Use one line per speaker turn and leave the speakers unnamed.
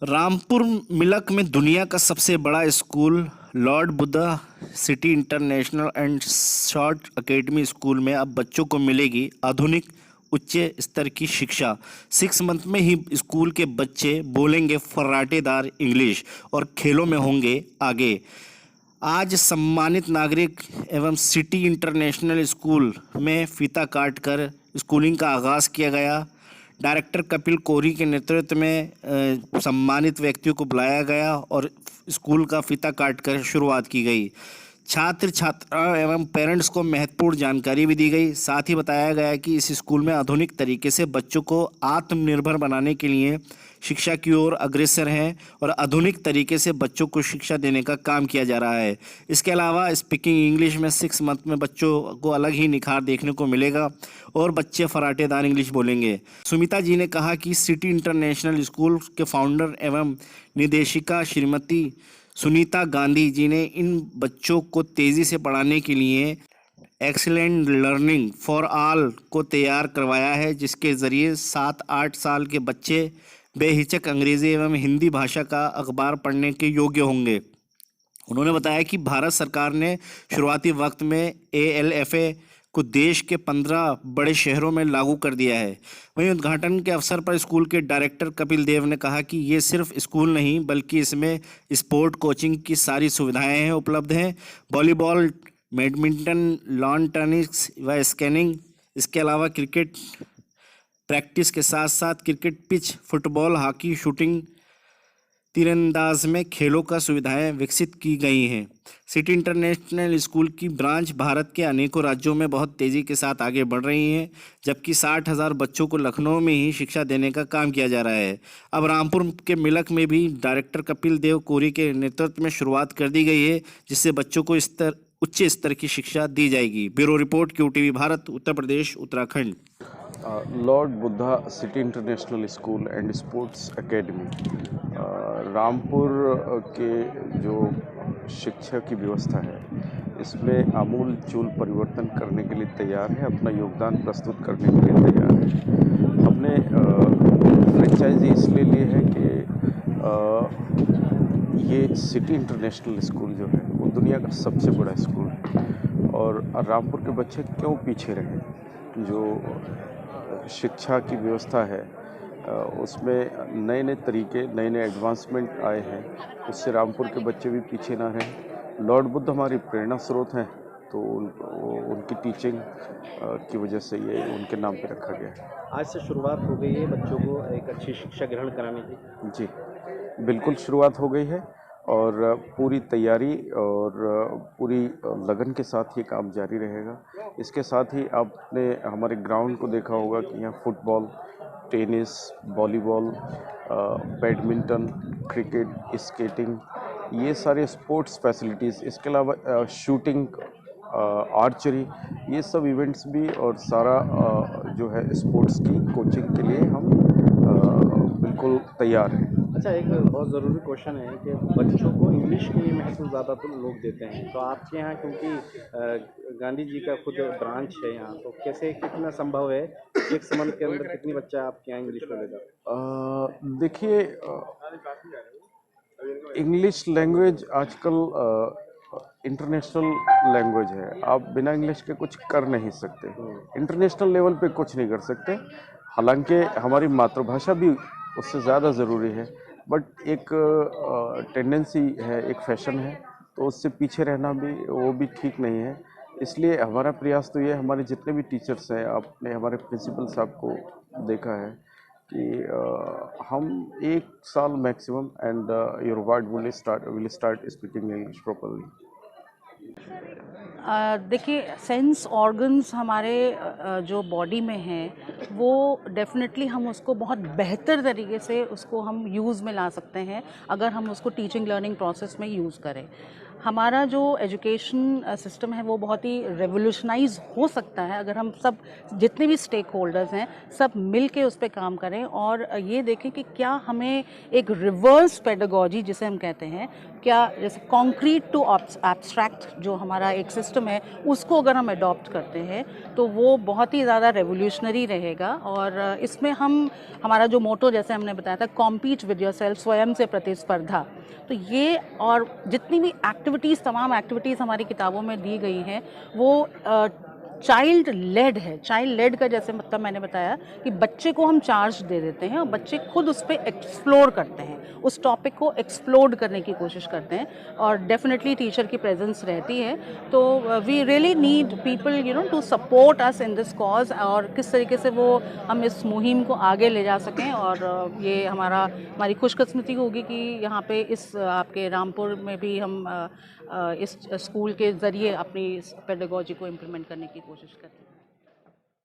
रामपुर मिलक में दुनिया का सबसे बड़ा school Lord Buddha city international and short academy school में अब बच्चों को मिलेगी आधुनिक उच्च स्तर की शिक्षा। 6 मंथ में ही स्कूल के बच्चे बोलेंगे फर्राटेदार इंग्लिश और खेलों में होंगे आगे। आज सम्मानित नागरिक एवं सिटी इंटरनेशनल स्कूल में फीता काटकर स्कूलिंग का आगाज़ किया गया। डायरेक्टर कपिल कोहली के नेतृत्व में सम्मानित व्यक्तियों को बुलाया गया और स्कूल का फीता काटकर शुरुआत की गई। छात्र छात्राओं एवं पेरेंट्स को महत्वपूर्ण जानकारी भी दी गई। साथ ही बताया गया कि इस स्कूल में आधुनिक तरीके से बच्चों को आत्मनिर्भर बनाने के लिए शिक्षा की ओर अग्रसर हैं और आधुनिक तरीके से बच्चों को शिक्षा देने का काम किया जा रहा है। इसके अलावा स्पीकिंग इंग्लिश में 6 मंथ में बच्चों को अलग ही निखार देखने को मिलेगा और बच्चे फराटेदार इंग्लिश बोलेंगे। सुमिता जी ने कहा कि सिटी इंटरनेशनल स्कूल के फाउंडर एवं निदेशिका श्रीमती सुनीता गांधी जी ने इन बच्चों को तेज़ी से पढ़ाने के लिए एक्सीलेंट लर्निंग फॉर ऑल को तैयार करवाया है, जिसके ज़रिए 7-8 साल के बच्चे बेहिचक अंग्रेज़ी एवं हिंदी भाषा का अखबार पढ़ने के योग्य होंगे। उन्होंने बताया कि भारत सरकार ने शुरुआती वक्त में ALFA को देश के 15 बड़े शहरों में लागू कर दिया है। वहीं उद्घाटन के अवसर पर स्कूल के डायरेक्टर कपिल देव ने कहा कि ये सिर्फ स्कूल नहीं बल्कि इसमें स्पोर्ट कोचिंग की सारी सुविधाएं हैं उपलब्ध हैं। वॉलीबॉल, बैडमिंटन, लॉन टेनिस व स्केटिंग, इसके अलावा क्रिकेट प्रैक्टिस के साथ साथ cricket pitch, football, hockey, shooting, तीरंदाज में खेलों का सुविधाएं विकसित की गई हैं। सिटी इंटरनेशनल स्कूल की ब्रांच भारत के अनेकों राज्यों में बहुत तेज़ी के साथ आगे बढ़ रही हैं, जबकि 60,000 बच्चों को लखनऊ में ही शिक्षा देने का काम किया जा रहा है। अब रामपुर के मिलक में भी डायरेक्टर कपिल देव कोहली के नेतृत्व में शुरुआत कर दी गई है, जिससे बच्चों को उच्च स्तर की शिक्षा दी जाएगी। Bureau report, QTV Bharat, Uttar Pradesh, Uttarakhand.
Lord Buddha city international school and sports academy Rampur के जो शिक्षा की व्यवस्था है इसमें आमूल चूल परिवर्तन करने के लिए तैयार है, अपना योगदान प्रस्तुत करने के लिए तैयार है। हमने फ्रेंचाइजी इसलिए ली है कि ये सिटी इंटरनेशनल स्कूल जो है वो दुनिया का सबसे बड़ा स्कूल है और रामपुर के बच्चे क्यों पीछे रहे। जो शिक्षा की व्यवस्था है उसमें नए नए तरीके, नए नए एडवांसमेंट आए हैं, उससे रामपुर के बच्चे भी पीछे ना रहें। लॉर्ड बुद्ध हमारी प्रेरणा स्रोत हैं, तो उनकी टीचिंग की वजह से ये उनके नाम पे रखा गया है।
आज से शुरुआत हो गई है बच्चों को एक अच्छी शिक्षा ग्रहण कराने की।
जी बिल्कुल शुरुआत हो गई है और पूरी तैयारी और पूरी लगन के साथ ये काम जारी रहेगा। इसके साथ ही आपने हमारे ग्राउंड को देखा होगा कि यहाँ football, tennis, volleyball, badminton, cricket, skating, ये सारे स्पोर्ट्स फैसिलिटीज़, इसके अलावा शूटिंग, आर्चरी, ये सब इवेंट्स भी और सारा जो है स्पोर्ट्स की कोचिंग के लिए हम बिल्कुल तैयार हैं।
अच्छा, एक बहुत ज़रूरी क्वेश्चन है कि बच्चों को इंग्लिश के लिए महत्व ज़्यादा तो लोग देते हैं, तो आपके यहाँ क्योंकि गांधी जी का खुद ब्रांच है यहाँ, तो कैसे कितना संभव है 6 मंथ के अंदर कितनी बच्चा आपके यहाँ इंग्लिश में लेगा?
देखिए, इंग्लिश लैंग्वेज आजकल इंटरनेशनल लैंग्वेज है। आप बिना इंग्लिश के कुछ कर नहीं सकते, इंटरनेशनल लेवल पे कुछ नहीं कर सकते। हालांकि हमारी मातृभाषा भी उससे ज़्यादा ज़रूरी है, बट एक टेंडेंसी है, एक फैशन है, तो उससे पीछे रहना भी वो भी ठीक नहीं है। इसलिए हमारा प्रयास तो ये, हमारे जितने भी टीचर्स हैं, आपने हमारे प्रिंसिपल साहब को देखा है कि हम 1 साल maximum and your word will start speaking English properly.
देखिए, सेंस ऑर्गन्स हमारे जो बॉडी में हैं वो डेफिनेटली हम उसको बहुत बेहतर तरीके से उसको हम यूज़ में ला सकते हैं अगर हम उसको टीचिंग लर्निंग प्रोसेस में यूज़ करें। हमारा जो एजुकेशन सिस्टम है वो बहुत ही रेवोल्यूशनाइज हो सकता है अगर हम सब जितने भी स्टेक होल्डर्स हैं सब मिल के उस पर काम करें और ये देखें कि क्या हमें एक रिवर्स पेडागॉजी जिसे हम कहते हैं, क्या जैसे कॉन्क्रीट टू एब्स्ट्रैक्ट जो हमारा एक सिस्टम है उसको अगर हम अडॉप्ट करते हैं तो वो बहुत ही ज़्यादा रेवोल्यूशनरी रहेगा। और इसमें हमारा जो मोटो जैसे हमने बताया था, कॉम्पीट विद योरसेल्फ, स्वयं से प्रतिस्पर्धा, तो ये और जितनी भी एक्टिविटीज़, तमाम एक्टिविटीज़ हमारी किताबों में दी गई हैं वो चाइल्ड लेड है। चाइल्ड लेड का जैसे मतलब मैंने बताया कि बच्चे को हम चार्ज दे देते हैं और बच्चे खुद उस पर एक्सप्लोर करते हैं, उस टॉपिक को एक्सप्लोर करने की कोशिश करते हैं और डेफिनेटली टीचर की प्रेजेंस रहती है। तो we really need people to support us in this cause और किस तरीके से वो हम इस मुहिम को आगे ले जा सकें। और ये हमारी खुशकिस्मती होगी कि यहाँ पे इस आपके रामपुर में भी हम इस स्कूल के ज़रिए अपनी इस पेडागॉजी को इम्प्लीमेंट करने की कोशिश करते हैं।